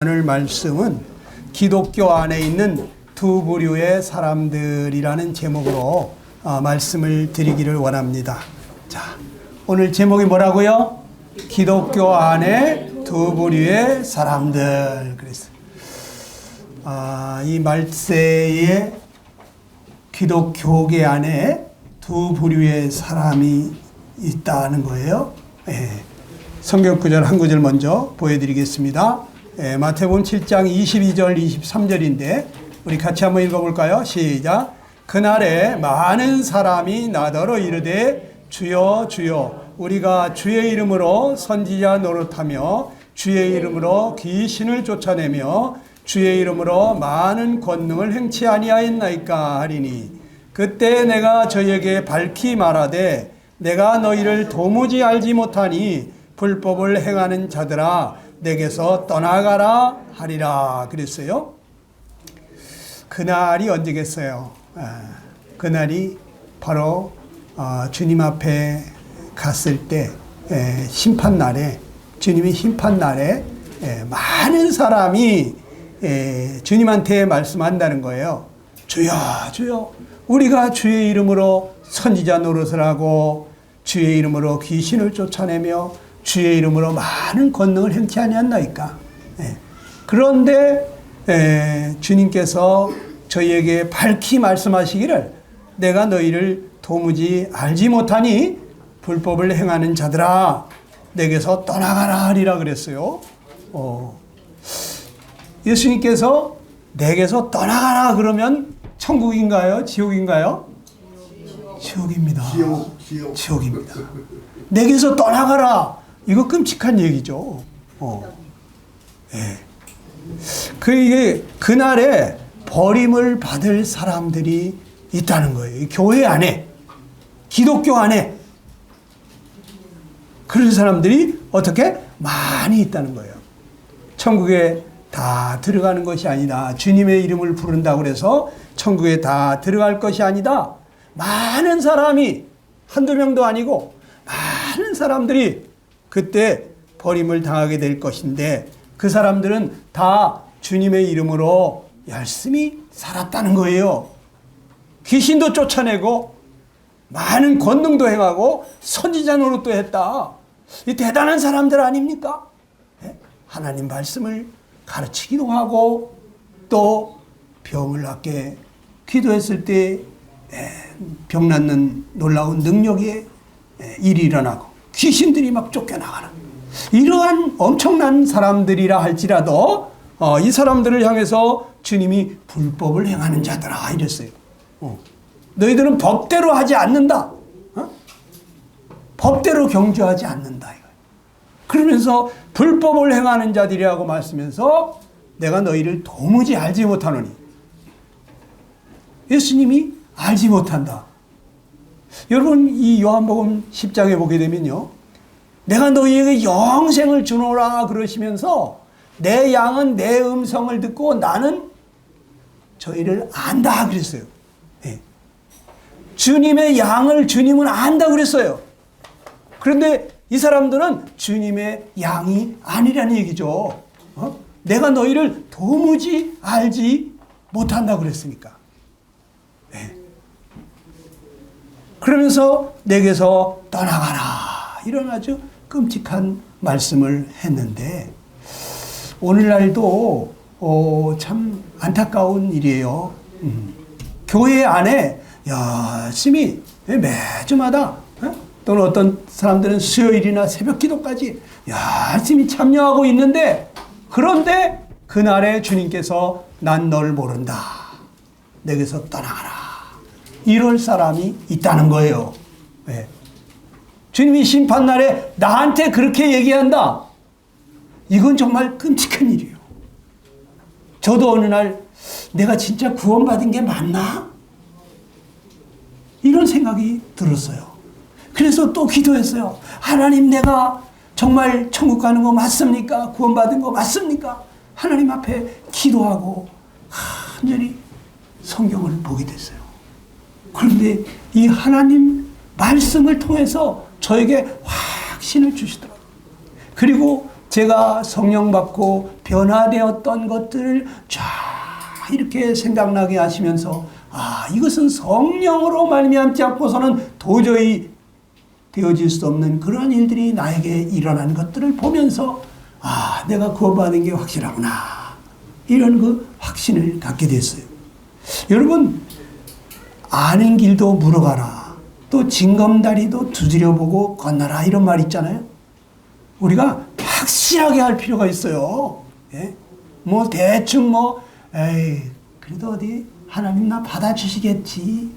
오늘 말씀은 기독교 안에 있는 두 부류의 사람들이라는 제목으로 말씀을 드리기를 원합니다. 자, 오늘 제목이 뭐라고요? 기독교 안에 두 부류의 사람들. 그래서 이 말세에 기독교계 안에 두 부류의 사람이 있다는 거예요. 성경 구절 한 구절 먼저 보여드리겠습니다. 마태복음 7장 22절 23절인데 우리 같이 한번 읽어볼까요? 시작. 그날에 많은 사람이 나더러 이르되 주여 주여 우리가 주의 이름으로 선지자 노릇하며 주의 이름으로 귀신을 쫓아내며 주의 이름으로 많은 권능을 행치 아니하였나이까 하리니 그때 내가 저에게 밝히 말하되 내가 너희를 도무지 알지 못하니 불법을 행하는 자들아 내게서 떠나가라 하리라 그랬어요. 그날이 언제겠어요? 그날이 바로 주님 앞에 갔을 때 심판날에 주님이 심판날에 많은 사람이 주님한테 말씀한다는 거예요. 주여 주여 우리가 주의 이름으로 선지자 노릇을 하고 주의 이름으로 귀신을 쫓아내며 주의 이름으로 많은 권능을 행치 아니하였나이까. 그런데 주님께서 저희에게 밝히 말씀하시기를 내가 너희를 도무지 알지 못하니 불법을 행하는 자들아 내게서 떠나가라 하리라 그랬어요. 예수님께서 내게서 떠나가라 그러면 천국인가요? 지옥인가요? 지옥입니다. 지옥입니다. 내게서 떠나가라. 이거 끔찍한 얘기죠. 이게 그날에 버림을 받을 사람들이 있다는 거예요. 교회 안에, 기독교 안에 그런 사람들이 어떻게 많이 있다는 거예요. 천국에 다 들어가는 것이 아니다. 주님의 이름을 부른다고 해서 천국에 다 들어갈 것이 아니다. 많은 사람이 한두 명도 아니고 많은 사람들이 그때 버림을 당하게 될 것인데 그 사람들은 다 주님의 이름으로 열심히 살았다는 거예요. 귀신도 쫓아내고 많은 권능도 행하고 선지자 노릇도 했다. 이 대단한 사람들 아닙니까? 하나님 말씀을 가르치기도 하고 또 병을 낫게 기도했을 때 병 낫는 놀라운 능력의 일이 일어나고 귀신들이 막 쫓겨나가는 이러한 엄청난 사람들이라 할지라도 이 사람들을 향해서 주님이 불법을 행하는 자들아 이랬어요. 너희들은 법대로 하지 않는다. 법대로 경주하지 않는다. 그러면서 불법을 행하는 자들이라고 말씀하면서 내가 너희를 도무지 알지 못하노니 예수님이 알지 못한다. 여러분 이 요한복음 10장에 보게 되면요. 내가 너희에게 영생을 주노라 그러시면서 내 양은 내 음성을 듣고 나는 저희를 안다 그랬어요. 주님의 양을 주님은 안다 그랬어요. 그런데 이 사람들은 주님의 양이 아니라는 얘기죠. 내가 너희를 도무지 알지 못한다 그랬으니까. 그러면서 내게서 떠나가라 이런 아주 끔찍한 말씀을 했는데 오늘날도 참 안타까운 일이에요. 교회 안에 열심히 매주마다 또는 어떤 사람들은 수요일이나 새벽 기도까지 열심히 참여하고 있는데 그런데 그날에 주님께서 난 널 모른다. 내게서 떠나가라. 이럴 사람이 있다는 거예요. 주님이 심판날에 나한테 그렇게 얘기한다. 이건 정말 끔찍한 일이에요. 저도 어느 날 내가 진짜 구원받은 게 맞나? 이런 생각이 들었어요. 그래서 또 기도했어요. 하나님 내가 정말 천국 가는 거 맞습니까? 구원받은 거 맞습니까? 하나님 앞에 기도하고 간절히 성경을 보게 됐어요. 그런데 이 하나님 말씀을 통해서 저에게 확신을 주시더라고요. 그리고 제가 성령 받고 변화되었던 것들을 쫙 이렇게 생각나게 하시면서 이것은 성령으로 말미암지 않고서는 도저히 되어질 수 없는 그런 일들이 나에게 일어난 것들을 보면서 내가 구원받은 게 확실하구나, 이런 그 확신을 갖게 됐어요. 여러분, 아는 길도 물어가라, 또 징검다리도 두드려보고 건너라, 이런 말 있잖아요. 우리가 확실하게 할 필요가 있어요. 예? 뭐 대충 그래도 어디 하나님 나 받아주시겠지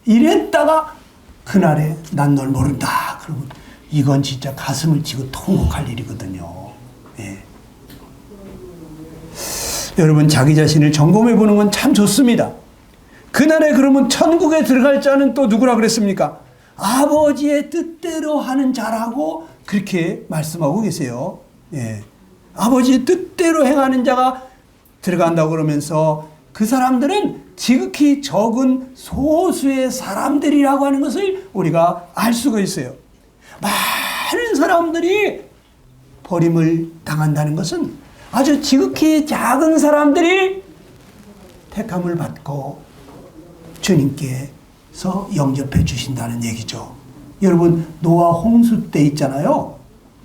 이랬다가 그날에 난 널 모른다 그러면 이건 진짜 가슴을 치고 통곡할 일이거든요. 예. 여러분, 자기 자신을 점검해 보는 건 참 좋습니다. 그날에 그러면 천국에 들어갈 자는 또 누구라 그랬습니까? 아버지의 뜻대로 하는 자라고 그렇게 말씀하고 계세요. 예. 아버지의 뜻대로 행하는 자가 들어간다고 그러면서 그 사람들은 지극히 적은 소수의 사람들이라고 하는 것을 우리가 알 수가 있어요. 많은 사람들이 버림을 당한다는 것은 아주 지극히 작은 사람들이 택함을 받고 주님께서 영접해 주신다는 얘기죠. 여러분, 노아 홍수 때 있잖아요.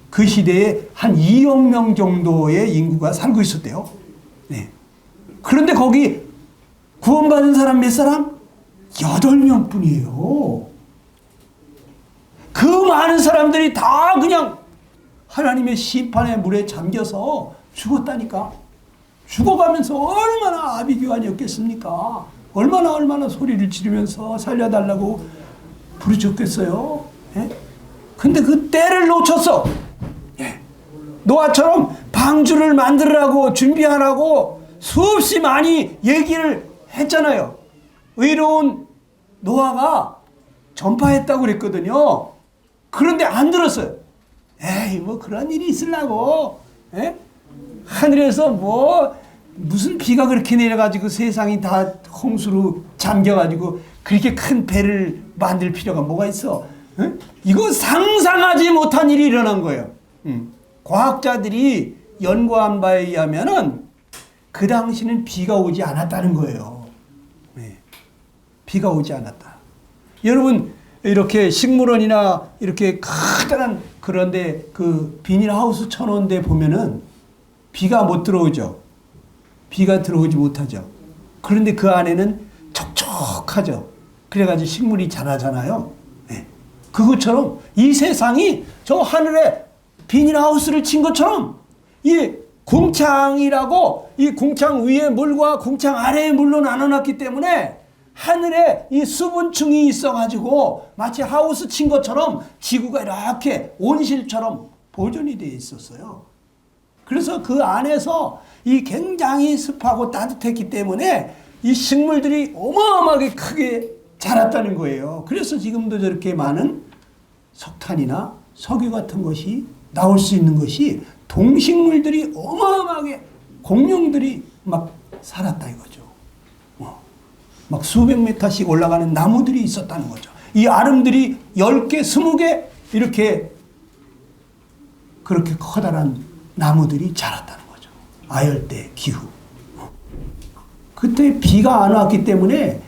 그 시대에 한 2억 명 정도의 인구가 살고 있었대요. 네. 그런데 거기 구원받은 사람 몇 사람? 8명 뿐이에요. 그 많은 사람들이 다 그냥 하나님의 심판의 물에 잠겨서 죽었다니까. 죽어가면서 얼마나 아비규환이었겠습니까? 얼마나 소리를 지르면서 살려달라고 부르짖겠어요. 예? 근데 그 때를 놓쳤어. 예. 노아처럼 방주를 만들으라고 준비하라고 수없이 많이 얘기를 했잖아요. 의로운 노아가 전파했다고 그랬거든요. 그런데 안 들었어요. 에이, 뭐 그런 일이 있으려고. 예? 하늘에서 무슨 비가 그렇게 내려가지고 세상이 다 홍수로 잠겨가지고 그렇게 큰 배를 만들 필요가 뭐가 있어? 예? 이거 상상하지 못한 일이 일어난 거예요. 과학자들이 연구한 바에 의하면은 그 당시는 비가 오지 않았다는 거예요. 네. 비가 오지 않았다. 여러분, 이렇게 식물원이나 이렇게 커다란 그런데 그 비닐하우스 쳐놓은 데 보면은 비가 못 들어오죠. 비가 들어오지 못하죠. 그런데 그 안에는 촉촉하죠. 그래가지고 식물이 자라잖아요. 네. 그것처럼 이 세상이 저 하늘에 비닐하우스를 친 것처럼 이 궁창이라고 이 궁창 위의 물과 궁창 아래의 물로 나눠놨기 때문에 하늘에 이 수분층이 있어가지고 마치 하우스 친 것처럼 지구가 이렇게 온실처럼 보존이 되어 있었어요. 그래서 그 안에서 이 굉장히 습하고 따뜻했기 때문에 이 식물들이 어마어마하게 크게 자랐다는 거예요. 그래서 지금도 저렇게 많은 석탄이나 석유 같은 것이 나올 수 있는 것이 동식물들이 어마어마하게 공룡들이 막 살았다 이거죠. 막 수백 메타씩 올라가는 나무들이 있었다는 거죠. 이 아름들이 10개, 20개 이렇게 그렇게 커다란 나무들이 자랐다는 거죠. 아열대 기후. 그때 비가 안 왔기 때문에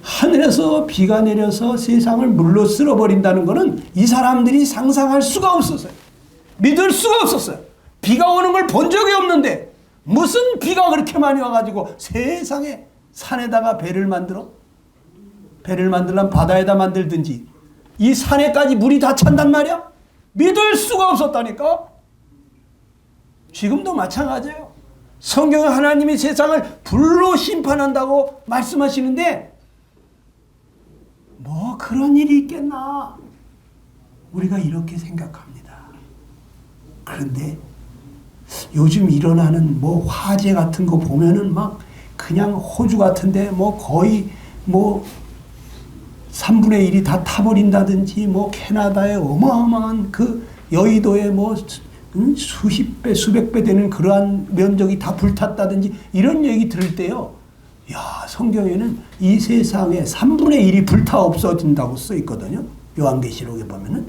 하늘에서 비가 내려서 세상을 물로 쓸어버린다는 것은 이 사람들이 상상할 수가 없었어요. 믿을 수가 없었어요. 비가 오는 걸 본 적이 없는데 무슨 비가 그렇게 많이 와가지고 세상에 산에다가 배를 만들어? 배를 만들려면 바다에다 만들든지 이 산에까지 물이 다 찬단 말이야? 믿을 수가 없었다니까? 지금도 마찬가지예요. 성경은 하나님이 세상을 불로 심판한다고 말씀하시는데 뭐 그런 일이 있겠나? 우리가 이렇게 생각합니다. 그런데 요즘 일어나는 뭐 화재 같은 거 보면은 막 그냥 호주 같은데 뭐 거의 뭐 3분의 1이 다 타버린다든지 뭐 캐나다의 어마어마한 그 여의도에 뭐 수십 배 수백 배 되는 그러한 면적이 다 불탔다든지 이런 얘기 들을 때요. 야, 성경에는 이 세상에 3분의 1이 불타 없어진다고 써 있거든요. 요한계시록에 보면은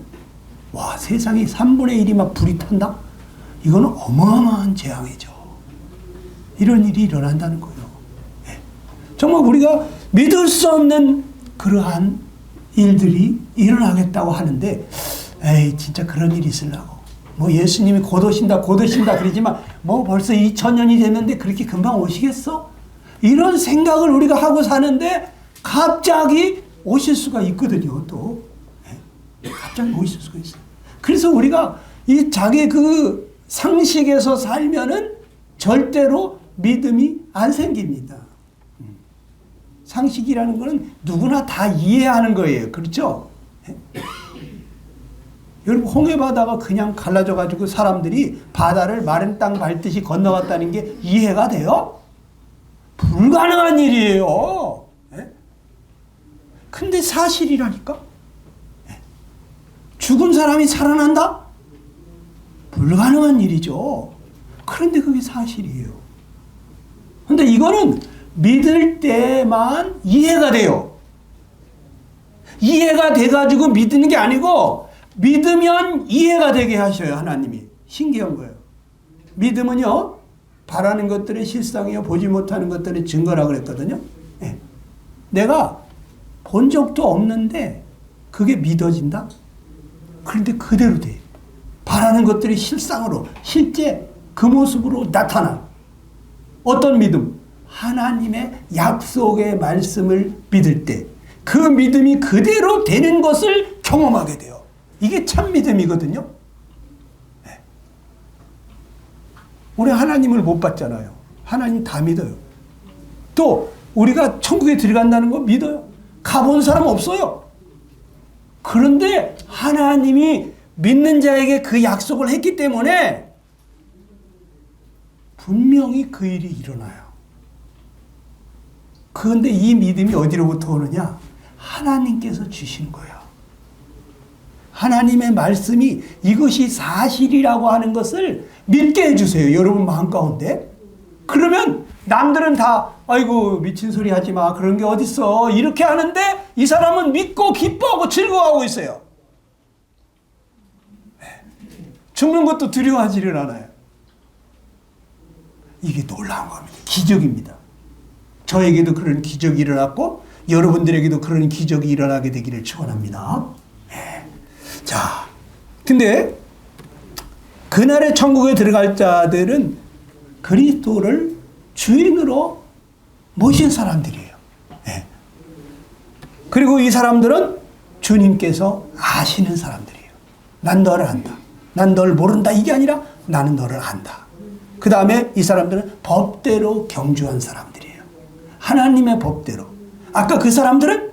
와, 세상에 3분의 1이 막 불이 탄다? 이거는 어마어마한 재앙이죠. 이런 일이 일어난다는 거예요. 예. 정말 우리가 믿을 수 없는 그러한 일들이 일어나겠다고 하는데, 에이, 진짜 그런 일이 있으려고. 뭐 예수님이 곧 오신다, 곧 오신다 그러지만, 뭐 벌써 2000년이 됐는데 그렇게 금방 오시겠어? 이런 생각을 우리가 하고 사는데, 갑자기 오실 수가 있거든요, 또. 예. 갑자기 오실 수가 있어요. 그래서 우리가 이 자기 그 상식에서 살면은 절대로 믿음이 안 생깁니다. 상식이라는 것은 누구나 다 이해하는 거예요. 그렇죠? 여러분, 홍해바다가 그냥 갈라져가지고 사람들이 바다를 마른 땅 밟듯이 건너갔다는 게 이해가 돼요? 불가능한 일이에요. 근데 사실이라니까? 죽은 사람이 살아난다? 불가능한 일이죠. 그런데 그게 사실이에요. 근데 이거는 믿을 때만 이해가 돼요. 이해가 돼가지고 믿는 게 아니고 믿으면 이해가 되게 하셔요. 하나님이. 신기한 거예요. 믿음은요, 바라는 것들의 실상이요, 보지 못하는 것들의 증거라고 그랬거든요. 네. 내가 본 적도 없는데 그게 믿어진다? 그런데 그대로 돼. 바라는 것들이 실상으로, 실제 그 모습으로 나타나. 어떤 믿음? 하나님의 약속의 말씀을 믿을 때 그 믿음이 그대로 되는 것을 경험하게 돼요. 이게 참 믿음이거든요. 네. 우리 하나님을 못 봤잖아요. 하나님 다 믿어요. 또 우리가 천국에 들어간다는 거 믿어요. 가본 사람 없어요. 그런데 하나님이 믿는 자에게 그 약속을 했기 때문에 분명히 그 일이 일어나요. 그런데 이 믿음이 어디로부터 오느냐? 하나님께서 주신 거예요. 하나님의 말씀이 이것이 사실이라고 하는 것을 믿게 해주세요. 여러분 마음 가운데. 그러면 남들은 다 아이고 미친 소리 하지 마. 그런 게 어딨어. 이렇게 하는데 이 사람은 믿고 기뻐하고 즐거워하고 있어요. 죽는 것도 두려워하지를 않아요. 이게 놀라운 겁니다. 기적입니다. 저에게도 그런 기적이 일어났고 여러분들에게도 그런 기적이 일어나게 되기를 축원합니다. 네. 자, 근데 그날의 천국에 들어갈 자들은 그리스도를 주인으로 모신 사람들이에요. 네. 그리고 이 사람들은 주님께서 아시는 사람들이에요. 난 너를 안다. 난 널 모른다. 이게 아니라 나는 너를 안다. 그 다음에 이 사람들은 법대로 경주한 사람들이에요. 하나님의 법대로. 아까 그 사람들은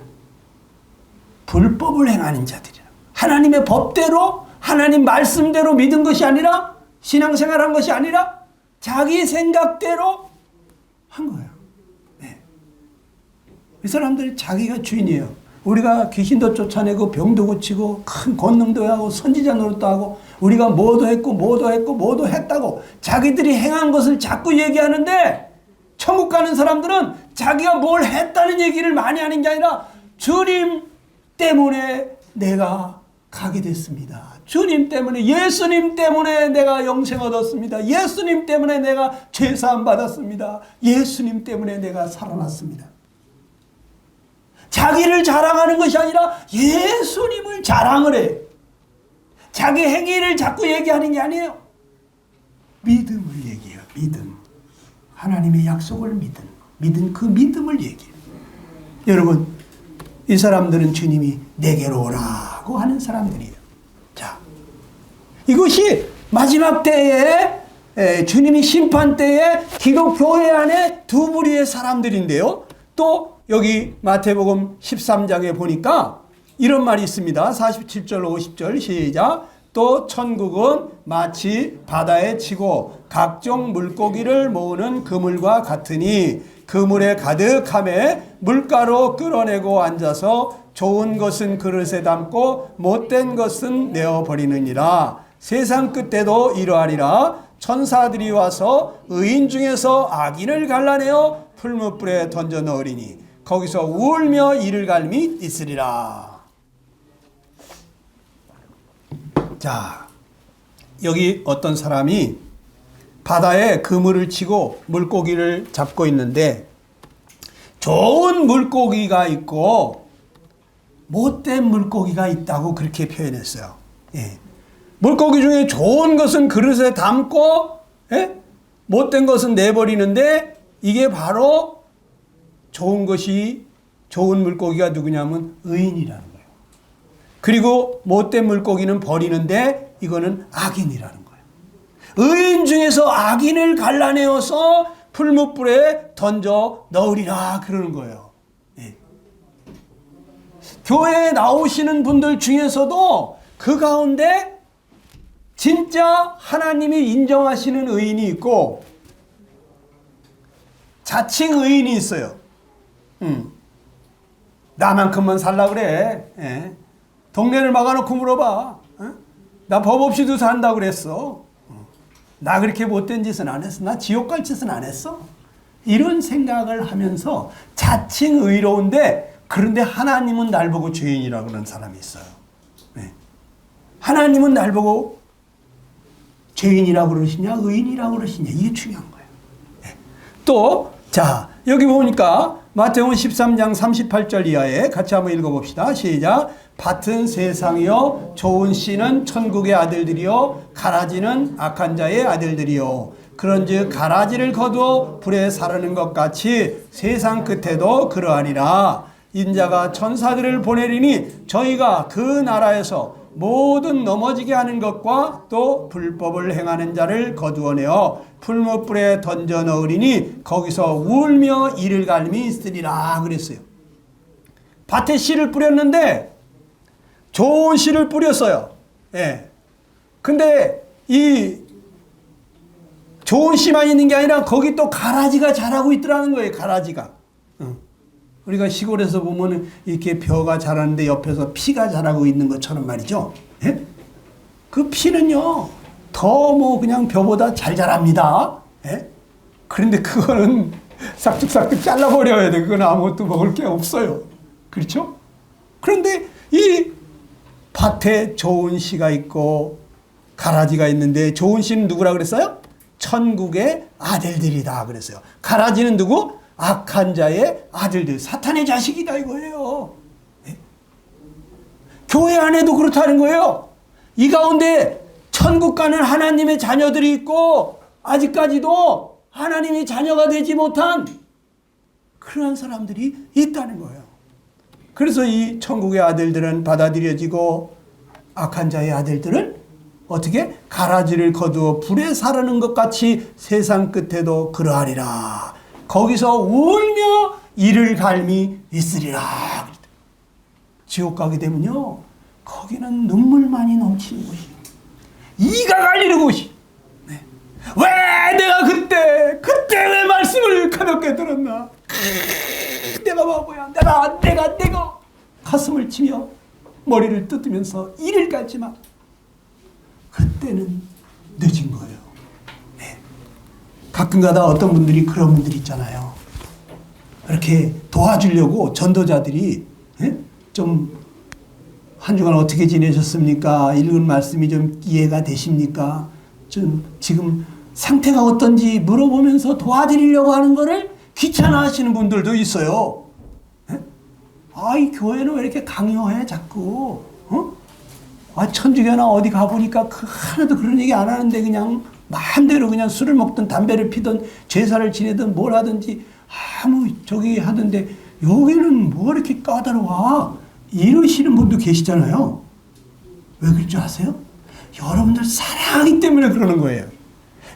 불법을 행하는 자들이에요. 하나님의 법대로, 하나님 말씀대로 믿은 것이 아니라, 신앙생활한 것이 아니라 자기 생각대로 한 거예요. 네. 이 사람들이 자기가 주인이에요. 우리가 귀신도 쫓아내고 병도 고치고 큰 권능도 하고 선지자 노릇도 하고 우리가 뭐도 했고 했다고 자기들이 행한 것을 자꾸 얘기하는데, 천국 가는 사람들은 자기가 뭘 했다는 얘기를 많이 하는 게 아니라 주님 때문에 내가 가게 됐습니다. 주님 때문에, 예수님 때문에 내가 영생 얻었습니다. 예수님 때문에 내가 죄사함 받았습니다. 예수님 때문에 내가 살아났습니다. 자기를 자랑하는 것이 아니라 예수님을 자랑을 해. 자기 행위를 자꾸 얘기하는 게 아니에요. 믿음을 얘기해요. 믿음. 하나님의 약속을 믿은 그 믿음을 얘기해요. 여러분, 이 사람들은 주님이 내게로 오라고 하는 사람들이에요. 자, 이것이 마지막 때에 주님이 심판 때에 기독교회 안에 두 부류의 사람들인데요. 또 여기 마태복음 13장에 보니까 이런 말이 있습니다. 47절 50절 시작. 또 천국은 마치 바다에 치고 각종 물고기를 모으는 그물과 같으니 그물에 가득함에 물가로 끌어내고 앉아서 좋은 것은 그릇에 담고 못된 것은 내어버리느니라. 세상 끝에도 이러하리라. 천사들이 와서 의인 중에서 악인을 갈라내어 풀무불에 던져 넣으리니 거기서 울며 이를 갈미 있으리라. 자, 여기 어떤 사람이 바다에 그물을 치고 물고기를 잡고 있는데 좋은 물고기가 있고 못된 물고기가 있다고 그렇게 표현했어요. 예. 물고기 중에 좋은 것은 그릇에 담고 못된 것은 내버리는데 이게 바로 좋은 물고기가 누구냐면 의인이라는 거예요. 그리고 못된 물고기는 버리는데 이거는 악인이라는 거예요. 의인 중에서 악인을 갈라내어서 풀무불에 던져 넣으리라 그러는 거예요. 예. 교회에 나오시는 분들 중에서도 그 가운데 진짜 하나님이 인정하시는 의인이 있고 자칭 의인이 있어요. 나만큼만 살라 그래. 예. 동네를 막아놓고 물어봐. 나 법 없이도 산다고 그랬어. 나 그렇게 못된 짓은 안 했어. 나 지옥 갈 짓은 안 했어. 이런 생각을 하면서 자칭 의로운데 그런데 하나님은 날 보고 죄인이라고 그러는 사람이 있어요. 네. 하나님은 날 보고 죄인이라고 그러시냐 의인이라고 그러시냐 이게 중요한 거예요. 네. 또 자 여기 보니까 마태복음 13장 38절 이하에 같이 한번 읽어봅시다. 시작. 밭은 세상이요 좋은 씨는 천국의 아들들이요 가라지는 악한 자의 아들들이요 그런즉 가라지를 거두어 불에 사르는 것 같이 세상 끝에도 그러하니라. 인자가 천사들을 보내리니 저희가 그 나라에서 모든 넘어지게 하는 것과 또 불법을 행하는 자를 거두어내어 풀무불에 던져 넣으리니 거기서 울며 이를 갈미 있으리라 그랬어요. 밭에 씨를 뿌렸는데 좋은 씨를 뿌렸어요. 예. 근데 이 좋은 씨만 있는 게 아니라 거기 또 가라지가 자라고 있더라는 거예요. 가라지가. 우리가 시골에서 보면 이렇게 벼가 자라는데 옆에서 피가 자라고 있는 것처럼 말이죠. 예? 그 피는요, 더 뭐 그냥 벼보다 잘 자랍니다. 예? 그런데 그거는 싹둑싹둑 잘라버려야 돼. 그건 아무것도 먹을 게 없어요. 그렇죠? 그런데 이 밭에 좋은 씨가 있고 가라지가 있는데 좋은 씨는 누구라 그랬어요? 천국의 아들들이다 그랬어요. 가라지는 누구? 악한 자의 아들들, 사탄의 자식이다 이거예요. 네? 교회 안에도 그렇다는 거예요. 이 가운데 천국 가는 하나님의 자녀들이 있고 아직까지도 하나님의 자녀가 되지 못한 그러한 사람들이 있다는 거예요. 그래서 이 천국의 아들들은 받아들여지고 악한 자의 아들들은 어떻게? 가라지를 거두어 불에 사르는 것 같이 세상 끝에도 그러하리라. 거기서 울며 이를 갈미 있으리라. 지옥 가게 되면요, 거기는 눈물만이 넘치는 곳이에요. 이가 갈리는 곳이. 네. 왜 내가 그때 왜 말씀을 가볍게 들었나? 내가 바보야. 내가 가슴을 치며 머리를 뜯으면서 이를 갈지만 그때는 늦은 거예요. 네. 가끔가다 어떤 분들이 그런 분들이 있잖아요. 이렇게 도와주려고 전도자들이 좀 한 주간 어떻게 지내셨습니까? 읽은 말씀이 좀 이해가 되십니까? 좀 지금 상태가 어떤지 물어보면서 도와드리려고 하는 거를 귀찮아 하시는 분들도 있어요. 이 교회는 왜 이렇게 강요해 자꾸? 천주교나 어디 가보니까 하나도 그런 얘기 안 하는데 그냥 마음대로 그냥 술을 먹든 담배를 피든 제사를 지내든 뭘 하든지 저기 하던데 여기는 뭐 이렇게 까다로워? 이러시는 분도 계시잖아요. 왜 그럴 줄 아세요? 여러분들 사랑하기 때문에 그러는 거예요.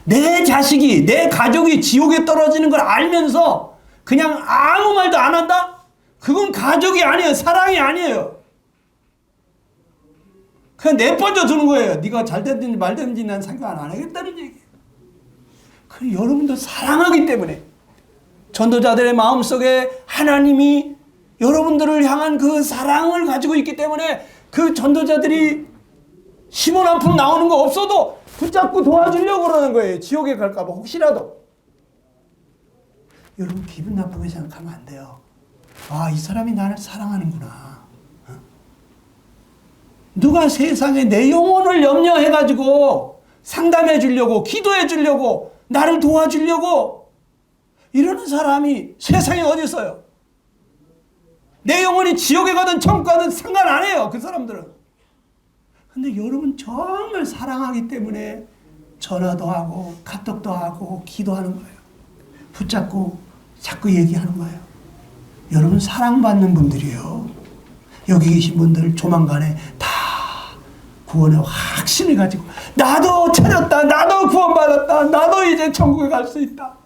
내 자식이, 내 가족이 지옥에 떨어지는 걸 알면서 그냥 아무 말도 안 한다? 그건 가족이 아니에요. 사랑이 아니에요. 그냥 내버려 두는 거예요. 네가 잘 되든지 말 되든지 난 상관 안 하겠다는 얘기예요. 그 여러분들 사랑하기 때문에 전도자들의 마음속에 하나님이 여러분들을 향한 그 사랑을 가지고 있기 때문에 그 전도자들이 시몬 한 푼 나오는 거 없어도 붙잡고 도와주려고 그러는 거예요. 지옥에 갈까 봐 혹시라도. 여러분 기분 나쁘게 생각하면 안 돼요. 이 사람이 나를 사랑하는구나. 누가 세상에 내 영혼을 염려해가지고 상담해 주려고 기도해 주려고 나를 도와주려고 이러는 사람이 세상에 어디 있어요? 내 영혼이 지옥에 가든 천국 가든 상관 안 해요. 그 사람들은. 근데 여러분 정말 사랑하기 때문에 전화도 하고 카톡도 하고 기도하는 거예요. 붙잡고 자꾸 얘기하는 거예요. 여러분 사랑받는 분들이에요. 여기 계신 분들 조만간에 다 구원의 확신을 가지고 나도 찾았다. 나도 구원받았다. 나도 이제 천국에 갈 수 있다.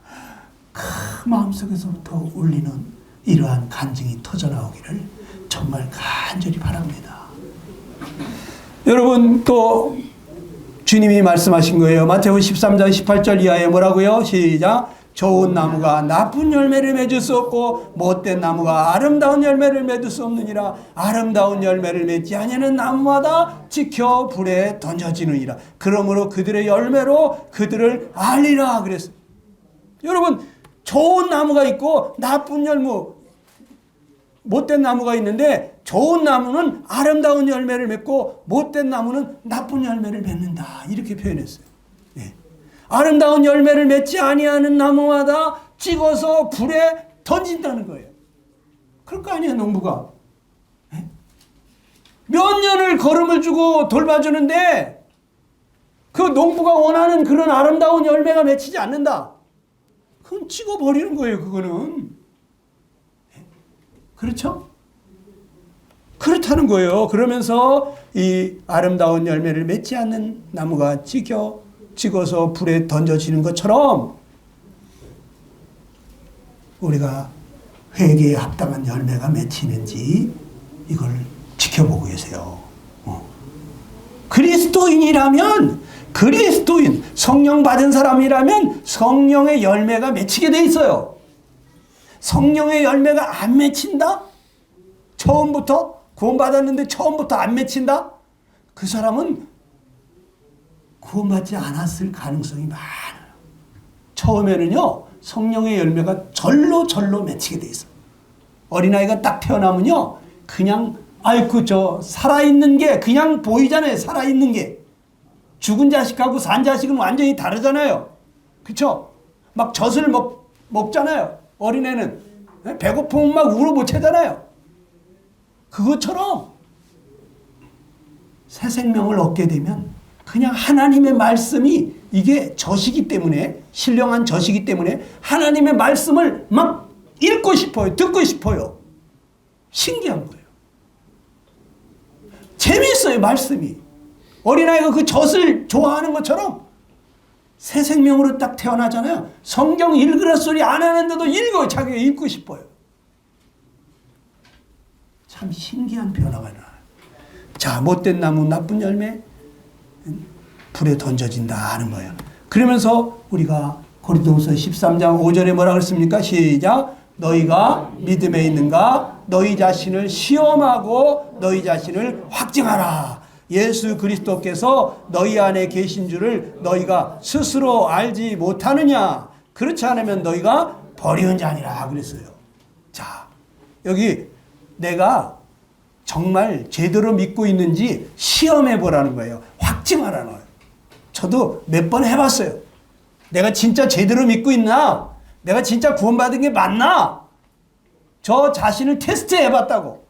그 마음속에서부터 울리는 이러한 간증이 터져나오기를 정말 간절히 바랍니다. 여러분 또 주님이 말씀하신 거예요. 마태복음 13장 18절 이하에 뭐라고요? 시작. 좋은 나무가 나쁜 열매를 맺을 수 없고 못된 나무가 아름다운 열매를 맺을 수 없느니라. 아름다운 열매를 맺지 아니하는 나무마다 지켜 불에 던져지느니라. 그러므로 그들의 열매로 그들을 알리라 그랬어요. 여러분 좋은 나무가 있고 나쁜 열무 못된 나무가 있는데 좋은 나무는 아름다운 열매를 맺고 못된 나무는 나쁜 열매를 맺는다. 이렇게 표현했어요. 네. 아름다운 열매를 맺지 아니하는 나무마다 찍어서 불에 던진다는 거예요. 그럴 거 아니에요, 농부가. 네? 몇 년을 거름을 주고 돌봐주는데 그 농부가 원하는 그런 아름다운 열매가 맺히지 않는다. 그건 찍어버리는 거예요, 그거는. 네? 그렇죠? 그렇다는 거예요. 그러면서 이 아름다운 열매를 맺지 않는 나무가 찍어서 불에 던져지는 것처럼 우리가 회개에 합당한 열매가 맺히는지 이걸 지켜보고 계세요. 그리스도인이라면 그리스도인, 성령 받은 사람이라면 성령의 열매가 맺히게 돼 있어요. 성령의 열매가 안 맺힌다? 처음부터 구원받았는데 처음부터 안 맺힌다? 그 사람은 구원받지 않았을 가능성이 많아요. 처음에는요, 성령의 열매가 절로 맺히게 돼 있어요. 어린아이가 딱 태어나면요, 그냥, 살아있는 게 그냥 보이잖아요. 살아있는 게. 죽은 자식하고 산 자식은 완전히 다르잖아요. 그쵸? 막 젖을 먹잖아요. 어린애는. 배고프면 막 울어 못 채잖아요. 그것처럼 새 생명을 얻게 되면 그냥 하나님의 말씀이 이게 젖이기 때문에, 신령한 젖이기 때문에 하나님의 말씀을 막 읽고 싶어요. 듣고 싶어요. 신기한 거예요. 재미있어요, 말씀이. 어린아이가 그 젖을 좋아하는 것처럼 새 생명으로 딱 태어나잖아요. 성경 읽으라 소리 안 하는데도 읽어요. 자기가 읽고 싶어요. 참 신기한 변화가 나요. 자, 못된 나무 나쁜 열매 불에 던져진다 하는 거예요. 그러면서 우리가 고린도후서 13장 5절에 뭐라 그랬습니까? 시작. 너희가 믿음에 있는가? 너희 자신을 시험하고 너희 자신을 확증하라. 예수 그리스도께서 너희 안에 계신 줄을 너희가 스스로 알지 못하느냐? 그렇지 않으면 너희가 버리는 자니라 그랬어요. 자, 여기 내가 정말 제대로 믿고 있는지 시험해 보라는 거예요. 확증하라는 거예요. 저도 몇 번 해봤어요. 내가 진짜 제대로 믿고 있나? 내가 진짜 구원받은 게 맞나? 저 자신을 테스트해 봤다고.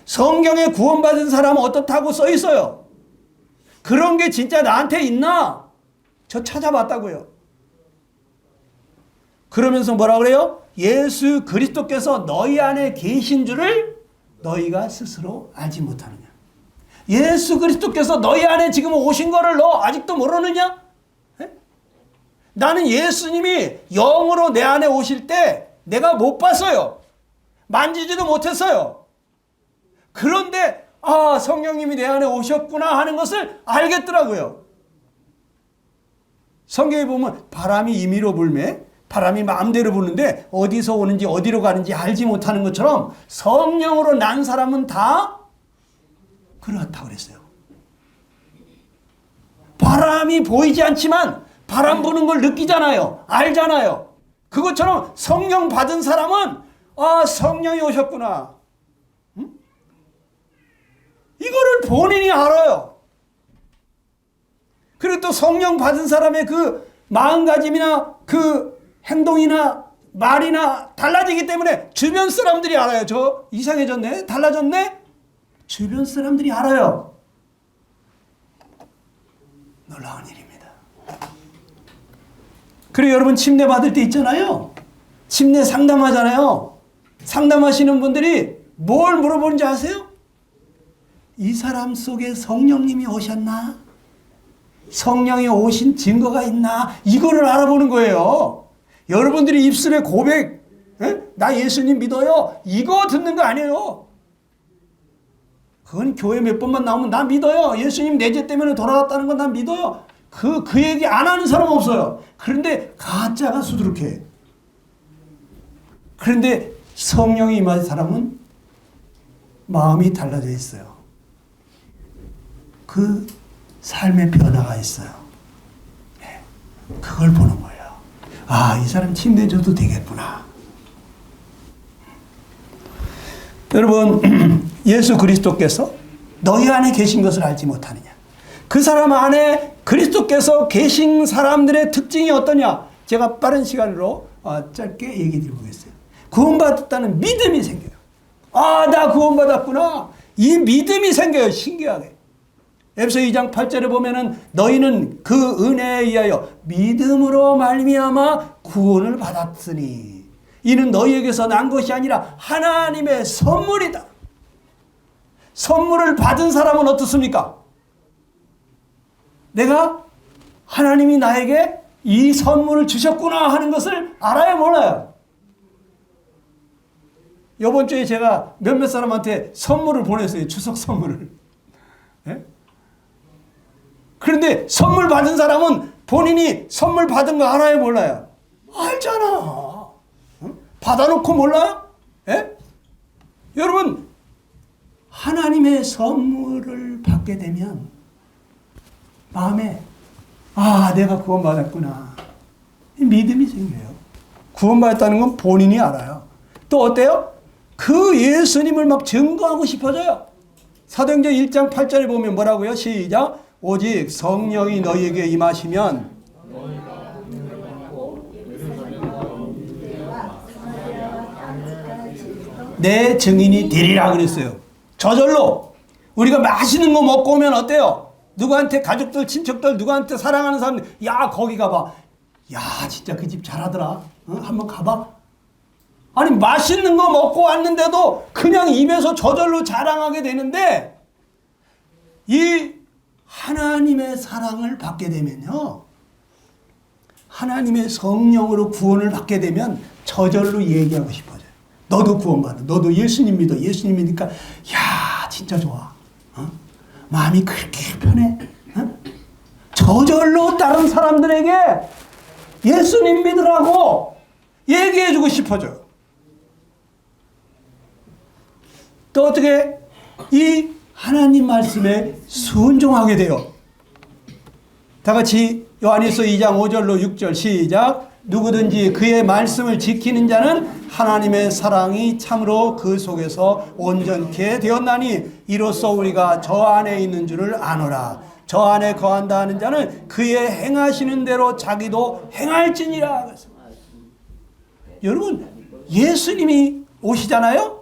성경에 구원받은 사람은 어떻다고 써 있어요. 그런 게 진짜 나한테 있나? 저 찾아봤다고요. 그러면서 뭐라 그래요? 예수 그리스도께서 너희 안에 계신 줄을 너희가 스스로 알지 못하느냐. 예수 그리스도께서 너희 안에 지금 오신 거를 너 아직도 모르느냐? 에? 나는 예수님이 영으로 내 안에 오실 때 내가 못 봤어요. 만지지도 못했어요. 그런데 성령님이 내 안에 오셨구나 하는 것을 알겠더라고요. 성경에 보면 바람이 임의로 불매, 바람이 마음대로 부는데 어디서 오는지 어디로 가는지 알지 못하는 것처럼 성령으로 난 사람은 다 그렇다고 그랬어요. 바람이 보이지 않지만 바람 부는 걸 느끼잖아요. 알잖아요. 그것처럼 성령 받은 사람은 성령이 오셨구나. 이거를 본인이 알아요. 그리고 또 성령 받은 사람의 그 마음가짐이나 그 행동이나 말이나 달라지기 때문에 주변 사람들이 알아요. 저 이상해졌네? 달라졌네? 주변 사람들이 알아요. 놀라운 일입니다. 그리고 여러분 침례 받을 때 있잖아요. 침례 상담하잖아요. 상담하시는 분들이 뭘 물어보는지 아세요? 이 사람 속에 성령님이 오셨나? 성령이 오신 증거가 있나? 이거를 알아보는 거예요. 여러분들이 입술에 고백, 나 예수님 믿어요. 이거 듣는 거 아니에요. 그건 교회 몇 번만 나오면 나 믿어요. 예수님 내 죄 때문에 돌아왔다는 건 나 믿어요. 그 얘기 안 하는 사람 없어요. 그런데 가짜가 수두룩해. 그런데 성령이 임한 사람은 마음이 달라져 있어요. 그 삶의 변화가 있어요. 네. 그걸 보는 거예요. 아, 이 사람 침대 줘도 되겠구나. 여러분, 예수 그리스도께서 너희 안에 계신 것을 알지 못하느냐? 그 사람 안에 그리스도께서 계신 사람들의 특징이 어떠냐? 제가 빠른 시간으로 짧게 얘기 드려보겠어요. 구원받았다는 믿음이 생겨요. 아, 나 구원받았구나. 이 믿음이 생겨요. 신기하게. 에베소 2장 8절에 보면은 너희는 그 은혜에 의하여 믿음으로 말미암아 구원을 받았으니 이는 너희에게서 난 것이 아니라 하나님의 선물이다. 선물을 받은 사람은 어떻습니까? 내가 하나님이 나에게 이 선물을 주셨구나 하는 것을 알아야 몰라요. 이번 주에 제가 몇몇 사람한테 선물을 보냈어요. 추석 선물을. 네? 그런데 선물 받은 사람은 본인이 선물 받은 거 알아요, 몰라요? 알잖아. 받아놓고 몰라요? 예? 여러분, 하나님의 선물을 받게 되면 마음에 아, 내가 구원받았구나. 믿음이 생겨요. 구원받았다는 건 본인이 알아요. 또 어때요? 그 예수님을 막 증거하고 싶어져요. 사도행전 1장 8절에 보면 뭐라고요? 시작. 오직 성령이 너희에게 임하시면 내 증인이 되리라 그랬어요. 저절로. 우리가 맛있는 거 먹고 오면 어때요? 누구한테 가족들, 친척들, 누구한테 사랑하는 사람들, 야, 거기 가봐. 야, 진짜 그 집 잘하더라. 한번 가봐. 아니, 맛있는 거 먹고 왔는데도 그냥 입에서 저절로 자랑하게 되는데, 이 하나님의 사랑을 받게 되면요, 하나님의 성령으로 구원을 받게 되면 저절로 얘기하고 싶어져요. 너도 구원받아. 너도 예수님 믿어. 예수님 믿으니까 야, 진짜 좋아. 마음이 그렇게 편해. 저절로 다른 사람들에게 예수님 믿으라고 얘기해주고 싶어져요. 또 어떻게 이 하나님 말씀에 순종하게 돼요. 다 같이 요한일서 2장 5절로 6절 시작. 누구든지 그의 말씀을 지키는 자는 하나님의 사랑이 참으로 그 속에서 온전케 되었나니 이로써 우리가 저 안에 있는 줄을 아노라. 저 안에 거한다 하는 자는 그의 행하시는 대로 자기도 행할지니라. 여러분, 예수님이 오시잖아요.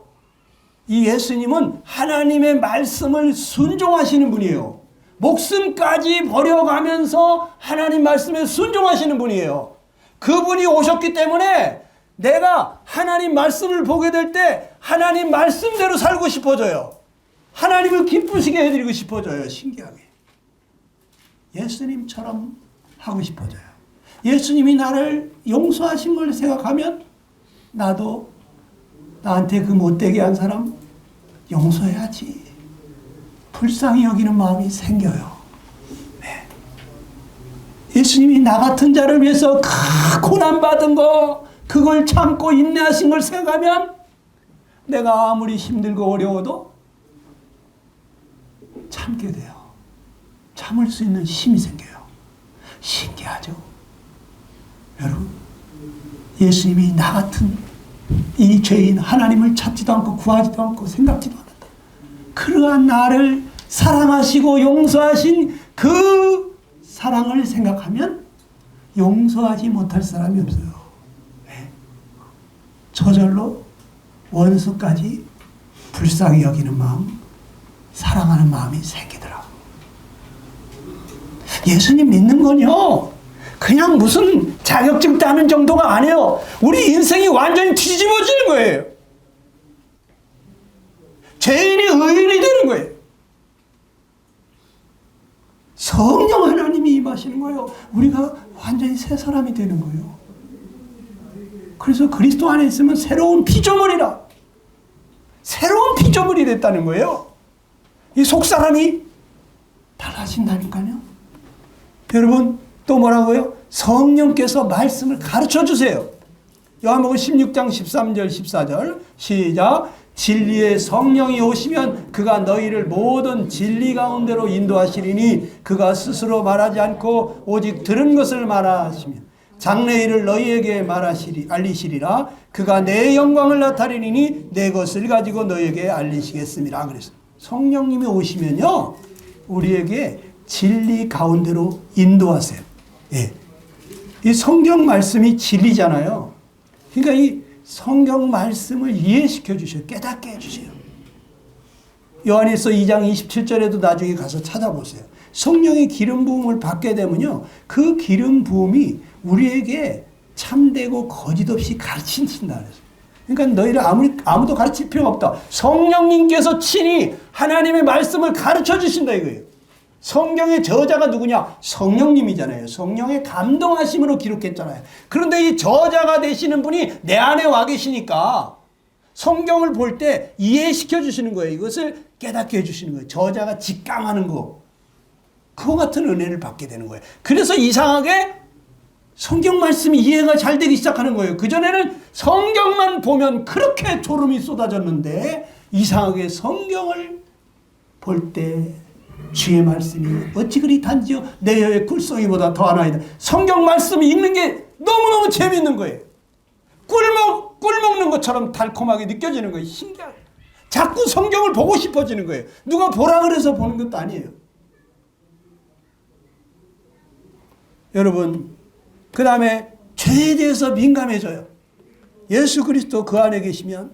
이 예수님은 하나님의 말씀을 순종하시는 분이에요. 목숨까지 버려가면서 하나님 말씀에 순종하시는 분이에요. 그분이 오셨기 때문에 내가 하나님 말씀을 보게 될 때 하나님 말씀대로 살고 싶어져요. 하나님을 기쁘시게 해드리고 싶어져요. 신기하게. 예수님처럼 하고 싶어져요. 예수님이 나를 용서하신 걸 생각하면 나도 나한테 그 못되게 한 사람 용서해야지. 불쌍히 여기는 마음이 생겨요. 네. 예수님이 나 같은 자를 위해서 고난받은 거, 그걸 참고 인내하신 걸 생각하면 내가 아무리 힘들고 어려워도 참게 돼요. 참을 수 있는 힘이 생겨요. 신기하죠? 여러분, 예수님이 나 같은 이 죄인 하나님을 찾지도 않고 구하지도 않고 생각지도 않았다. 그러한 나를 사랑하시고 용서하신 그 사랑을 생각하면 용서하지 못할 사람이 없어요. 네. 저절로 원수까지 불쌍히 여기는 마음, 사랑하는 마음이 생기더라고. 예수님 믿는 건요, 그냥 무슨 자격증 따는 정도가 아니에요. 우리 인생이 완전히 뒤집어지는 거예요. 죄인이 의인이 되는 거예요. 성령 하나님이 임하시는 거예요. 우리가 완전히 새 사람이 되는 거예요. 그래서 그리스도 안에 있으면 새로운 피조물이라. 새로운 피조물이 됐다는 거예요. 이 속사람이 달라진다니까요. 여러분, 또 뭐라고요? 성령께서 말씀을 가르쳐 주세요. 요한복음 16장 13절 14절 시작. 진리의 성령이 오시면 그가 너희를 모든 진리 가운데로 인도하시리니 그가 스스로 말하지 않고 오직 들은 것을 말하시며 장래일을 너희에게 알리시리라. 그가 내 영광을 나타내리니 내 것을 가지고 너희에게 알리시겠습니다. 그래서 성령님이 오시면요, 우리에게 진리 가운데로 인도하세요. 예. 이 성경 말씀이 진리잖아요. 그러니까 이 성경 말씀을 이해시켜 주셔요. 깨닫게 해주세요. 요한일서 2장 27절에도 나중에 가서 찾아보세요. 성령의 기름 부음을 받게 되면요, 그 기름 부음이 우리에게 참되고 거짓 없이 가르친다 그랬어요. 그러니까 너희를 아무도 가르칠 필요가 없다. 성령님께서 친히 하나님의 말씀을 가르쳐 주신다 이거예요. 성경의 저자가 누구냐? 성령님이잖아요. 성령의 감동하심으로 기록했잖아요. 그런데 이 저자가 되시는 분이 내 안에 와 계시니까 성경을 볼 때 이해시켜 주시는 거예요. 이것을 깨닫게 해주시는 거예요. 저자가 직감하는 거. 그와 같은 은혜를 받게 되는 거예요. 그래서 이상하게 성경 말씀이 이해가 잘 되기 시작하는 거예요. 그전에는 성경만 보면 그렇게 졸음이 쏟아졌는데 이상하게 성경을 볼 때 주의 말씀이 어찌 그리 단지요 내 혀의 꿀송이보다 더하나이다. 성경 말씀 읽는 게 너무너무 재밌는 거예요. 꿀 먹는 것처럼 달콤하게 느껴지는 거예요. 신기하게. 자꾸 성경을 보고 싶어지는 거예요. 누가 보라 그래서 보는 것도 아니에요. 여러분, 그 다음에 죄에 대해서 민감해져요. 예수 그리스도 그 안에 계시면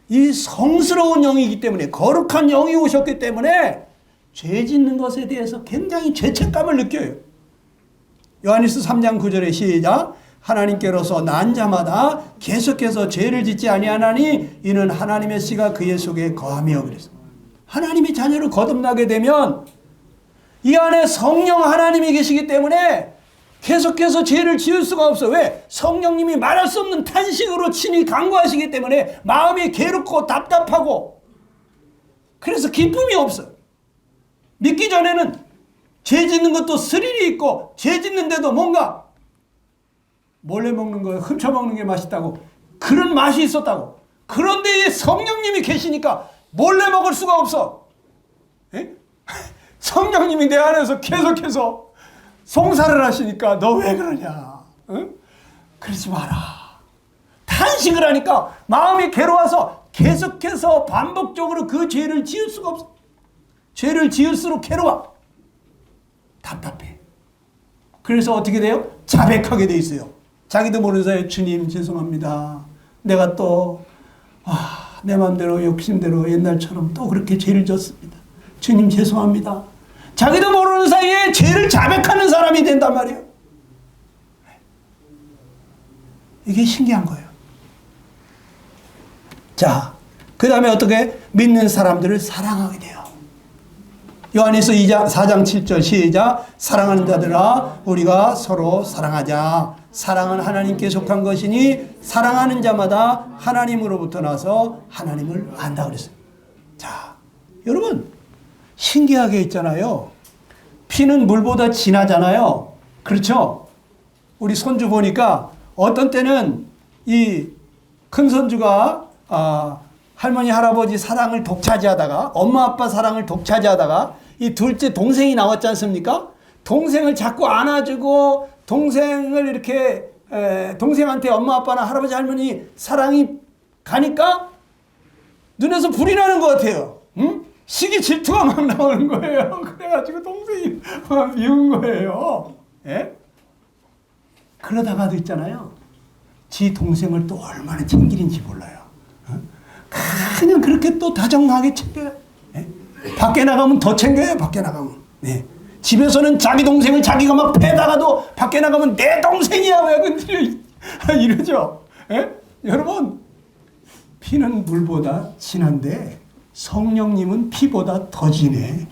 이 성스러운 영이기 때문에, 거룩한 영이 오셨기 때문에 죄 짓는 것에 대해서 굉장히 죄책감을 느껴요. 요한일서 3장 9절에 시작. 하나님께로서 난 자마다 계속해서 죄를 짓지 아니하나니 이는 하나님의 씨가 그의 속에 거하며 그랬어. 하나님의 자녀로 거듭나게 되면 이 안에 성령 하나님이 계시기 때문에 계속해서 죄를 지을 수가 없어. 왜? 성령님이 말할 수 없는 탄식으로 친히 강구하시기 때문에 마음이 괴롭고 답답하고 그래서 기쁨이 없어. 믿기 전에는 죄 짓는 것도 스릴이 있고 죄 짓는데도 뭔가 몰래 먹는 거예요. 훔쳐 먹는 게 맛있다고. 그런 맛이 있었다고. 그런데 성령님이 계시니까 몰래 먹을 수가 없어. 에? 성령님이 내 안에서 계속해서 송사를 하시니까 너 왜 그러냐. 응? 그러지 마라. 탄식을 하니까 마음이 괴로워서 계속해서 반복적으로 그 죄를 지을 수가 없어. 죄를 지을수록 괴로워. 답답해. 그래서 어떻게 돼요? 자백하게 돼 있어요. 자기도 모르는 사이에 주님 죄송합니다. 내가 또 내 마음대로 욕심대로 옛날처럼 또 그렇게 죄를 졌습니다. 주님 죄송합니다. 자기도 모르는 사이에 죄를 자백하는 사람이 된단 말이에요. 이게 신기한 거예요. 자, 그 다음에 어떻게? 믿는 사람들을 사랑하게 돼요. 요한일서 4장 7절 시작. 사랑하는 자들아 우리가 서로 사랑하자. 사랑은 하나님께 속한 것이니 사랑하는 자마다 하나님으로부터 나서 하나님을 안다 그랬어요. 자, 여러분 신기하게 있잖아요. 피는 물보다 진하잖아요. 그렇죠? 우리 손주 보니까 어떤 때는 이 큰 손주가 할머니 할아버지 사랑을 독차지하다가 엄마 아빠 사랑을 독차지하다가 이 둘째 동생이 나왔지 않습니까? 동생을 자꾸 안아주고 동생을 이렇게 동생한테 엄마 아빠나 할아버지 할머니 사랑이 가니까 눈에서 불이 나는 것 같아요. 응? 시기 질투가 막 나오는 거예요. 그래가지고 동생이 미운 거예요. 예? 그러다가도 있잖아요. 지 동생을 또 얼마나 챙기는지 몰라요. 어? 그냥 그렇게 또 다정하게 챙겨요. 예? 밖에 나가면 더 챙겨요. 밖에 나가면. 예. 집에서는 자기 동생을 자기가 막 패다가도 밖에 나가면 내 동생이야 왜 건드려 이러죠. 예? 여러분 피는 물보다 진한데 성령님은 피보다 더 진해.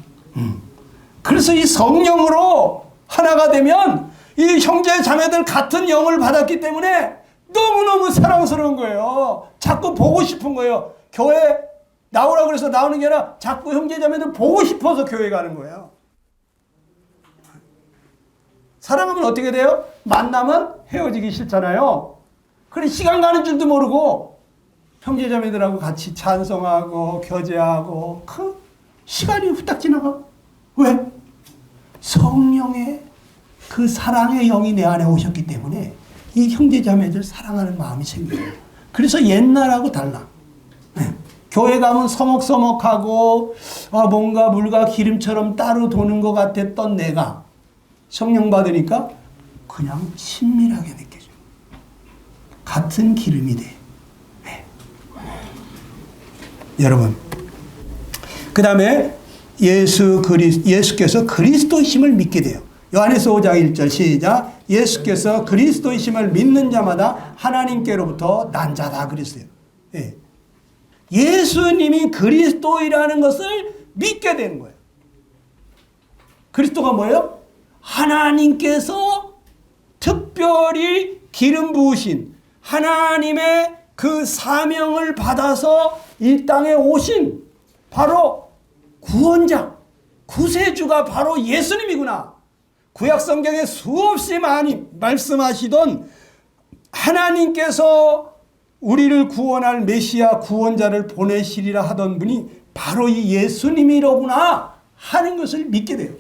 그래서 이 성령으로 하나가 되면 이 형제 자매들 같은 영을 받았기 때문에 너무너무 사랑스러운 거예요. 자꾸 보고 싶은 거예요. 교회 나오라고 그래서 나오는 게 아니라 자꾸 형제 자매들 보고 싶어서 교회 가는 거예요. 사랑하면 어떻게 돼요? 만나면 헤어지기 싫잖아요. 그래 시간 가는 줄도 모르고 형제 자매들하고 같이 찬송하고 교제하고 그 시간이 후딱 지나가. 왜? 성령의 그 사랑의 영이 내 안에 오셨기 때문에 이 형제 자매들 사랑하는 마음이 생겨요. 그래서 옛날하고 달라. 네. 교회 가면 서먹서먹하고 뭔가 물과 기름처럼 따로 도는 것 같았던 내가 성령 받으니까 그냥 친밀하게 느껴져. 같은 기름이 돼. 네. 여러분, 그 다음에 예수께서 그리스도이심을 믿게 돼요. 요한에서 5장 1절 시작. 예수께서 그리스도이심을 믿는 자마다 하나님께로부터 난 자다 그랬어요. 네. 예수님이 그리스도이라는 것을 믿게 되는 거예요. 그리스도가 뭐예요? 하나님께서 특별히 기름 부으신 하나님의 그 사명을 받아서 이 땅에 오신 바로 구원자, 구세주가 바로 예수님이구나. 구약 성경에 수없이 많이 말씀하시던 하나님께서 우리를 구원할 메시아 구원자를 보내시리라 하던 분이 바로 이 예수님이로구나 하는 것을 믿게 돼요.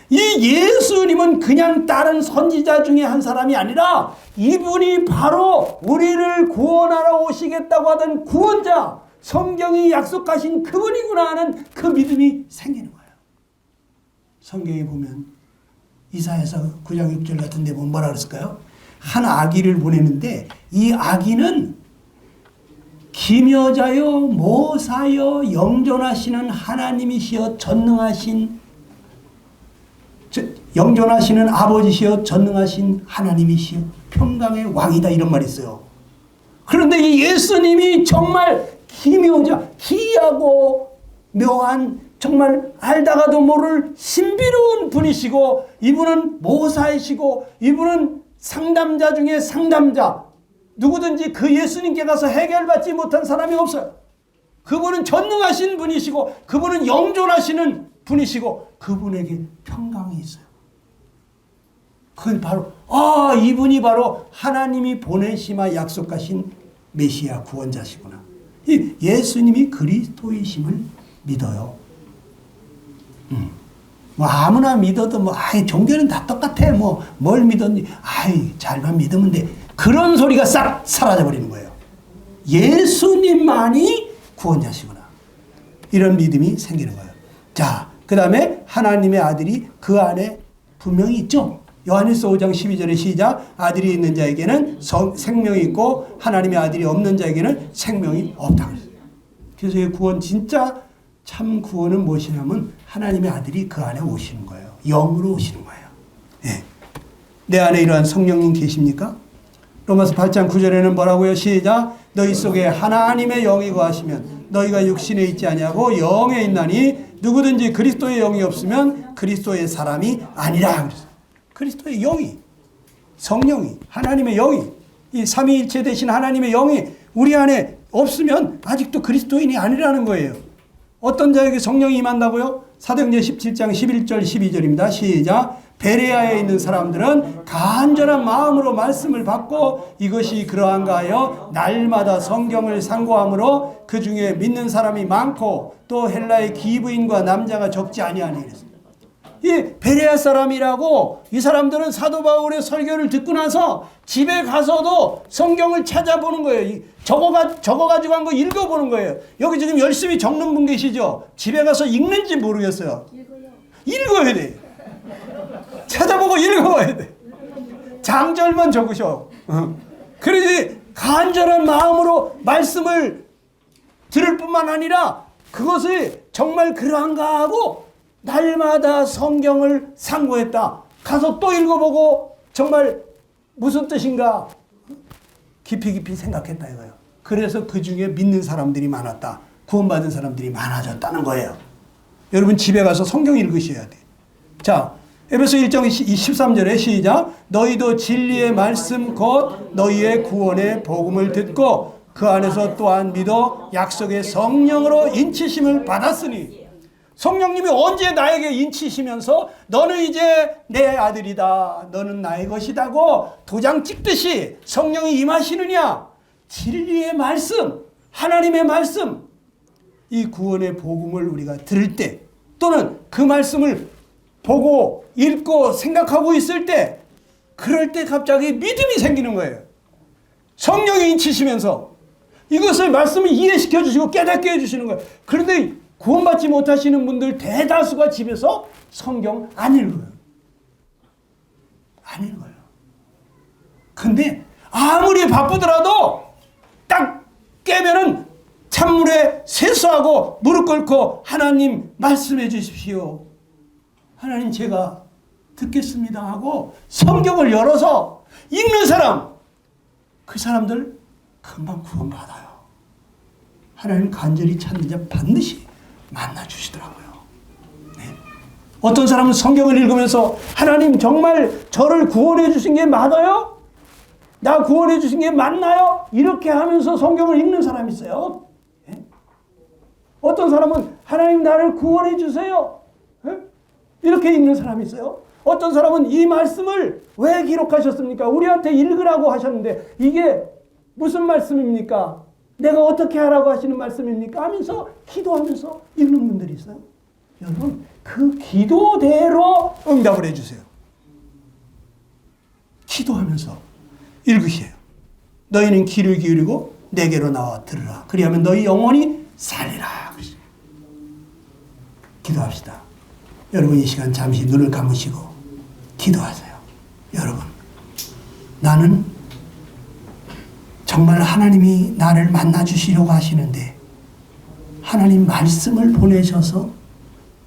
이 예수님은 그냥 다른 선지자 중에 한 사람이 아니라 이분이 바로 우리를 구원하러 오시겠다고 하던 구원자, 성경이 약속하신 그분이구나 하는 그 믿음이 생기는 거예요. 성경에 보면 이사야서 9장 6절 같은 데 보면 뭐라 그랬을까요? 한 아기를 보내는데 이 아기는 기묘자여 모사여 영존하시는 하나님이시여 전능하신 영존하시는 아버지시여 전능하신 하나님이시여 평강의 왕이다 이런 말이 있어요. 그런데 이 예수님이 정말 기묘자, 희하고 묘한 정말 알다가도 모를 신비로운 분이시고 이분은 모사이시고 이분은 상담자 중에 상담자. 누구든지 그 예수님께 가서 해결받지 못한 사람이 없어요. 그분은 전능하신 분이시고 그분은 영존하시는 분이시고 그분에게 평강이 있어요. 그건 바로 이분이 바로 하나님이 보내시마 약속하신 메시아 구원자시구나. 이 예수님이 그리스도이심을 믿어요. 뭐 아무나 믿어도 종교는 다 똑같아. 뭘 믿었니? 잘만 믿으면 돼. 그런 소리가 싹 사라져 버리는 거예요. 예수님만이 구원자시구나. 이런 믿음이 생기는 거예요. 자, 그 다음에 하나님의 아들이 그 안에 분명히 있죠. 요한일서 5장 12절에 시작. 아들이 있는 자에게는 생명이 있고 하나님의 아들이 없는 자에게는 생명이 없다 그랬어요. 그래서 이 구원 진짜 참 구원은 무엇이냐면 하나님의 아들이 그 안에 오시는 거예요. 영으로 오시는 거예요. 예. 내 안에 이러한 성령님 계십니까? 로마서 8장 9절에는 뭐라고요? 시작. 너희 속에 하나님의 영이 거하시면 너희가 육신에 있지 아니하고 영에 있나니 누구든지 그리스도의 영이 없으면 그리스도의 사람이 아니라 그랬어요. 그리스도의 영이, 성령이, 하나님의 영이, 이 삼위일체 되신 하나님의 영이 우리 안에 없으면 아직도 그리스도인이 아니라는 거예요. 어떤 자에게 성령이 임한다고요? 사도행전 17장 11절 12절입니다. 시작. 베레아에 있는 사람들은 간절한 마음으로 말씀을 받고 이것이 그러한가 하여 날마다 성경을 상고함으로 그 중에 믿는 사람이 많고 또 헬라의 기브인과 남자가 적지 아니하니 그랬습니다. 이 베레아 사람이라고 이 사람들은 사도 바울의 설교를 듣고 나서 집에 가서도 성경을 찾아보는 거예요. 적어가지고 한 거 읽어보는 거예요. 여기 지금 열심히 적는 분 계시죠? 집에 가서 읽는지 모르겠어요. 읽어야 돼. 찾아보고 읽어봐야 돼. 장절만 적으셔. 그러지 간절한 마음으로 말씀을 들을 뿐만 아니라 그것을 정말 그러한가 하고 날마다 성경을 상고했다. 가서 또 읽어보고 정말 무슨 뜻인가 깊이 생각했다 이거예요. 그래서 그 중에 믿는 사람들이 많았다. 구원받은 사람들이 많아졌다는 거예요. 여러분 집에 가서 성경 읽으셔야 돼. 자, 에베소 1장 13절에 시작. 너희도 진리의 말씀 곧 너희의 구원의 복음을 듣고 그 안에서 또한 믿어 약속의 성령으로 인치심을 받았으니. 성령님이 언제 나에게 인치시면서 너는 이제 내 아들이다, 너는 나의 것이다고 도장 찍듯이 성령이 임하시느냐? 진리의 말씀, 하나님의 말씀, 이 구원의 복음을 우리가 들을 때 또는 그 말씀을 보고 읽고 생각하고 있을 때 그럴 때 갑자기 믿음이 생기는 거예요. 성령이 인치시면서 이것을 말씀을 이해시켜 주시고 깨닫게 해주시는 거예요. 그런데 구원받지 못하시는 분들 대다수가 집에서 성경 안 읽어요. 안 읽어요. 근데 아무리 바쁘더라도 딱 깨면은 찬물에 세수하고 무릎 꿇고 하나님 말씀해 주십시오. 하나님 제가 듣겠습니다 하고 성경을 열어서 읽는 사람, 그 사람들 금방 구원받아요. 하나님 간절히 찾는 자 반드시 만나주시더라고요. 네. 어떤 사람은 성경을 읽으면서 하나님 정말 저를 구원해 주신 게 맞아요? 나 구원해 주신 게 맞나요? 이렇게 하면서 성경을 읽는 사람이 있어요. 네. 어떤 사람은 하나님 나를 구원해 주세요. 네? 이렇게 읽는 사람이 있어요. 어떤 사람은 이 말씀을 왜 기록하셨습니까? 우리한테 읽으라고 하셨는데 이게 무슨 말씀입니까? 내가 어떻게 하라고 하시는 말씀입니까? 하면서 기도하면서 읽는 분들이 있어요. 여러분 그 기도대로 응답을 해주세요. 기도하면서 읽으세요. 너희는 귀를 기울이고 내게로 나와 들으라. 그리하면 너희 영혼이 살리라. 기도합시다. 여러분 이 시간 잠시 눈을 감으시고 기도하세요. 여러분 나는 정말 하나님이 나를 만나주시려고 하시는데 하나님 말씀을 보내셔서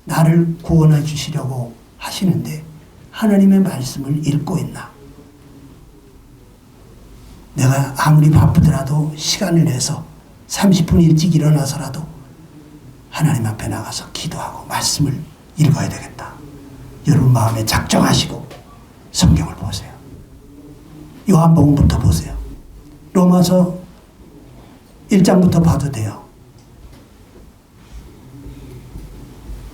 나를 구원해 주시려고 하시는데 하나님의 말씀을 읽고 있나? 내가 아무리 바쁘더라도 시간을 내서 30분 일찍 일어나서라도 하나님 앞에 나가서 기도하고 말씀을 읽어야 되겠다. 여러분 마음에 작정하시고 성경을 보세요. 요한복음부터 보세요. 로마서 1장부터 봐도 돼요.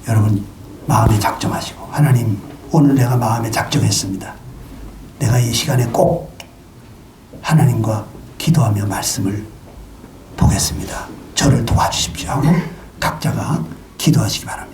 여러분 마음에 작정하시고 하나님 오늘 내가 마음에 작정했습니다. 내가 이 시간에 꼭 하나님과 기도하며 말씀을 보겠습니다. 저를 도와주십시오 하고 각자가 기도하시기 바랍니다.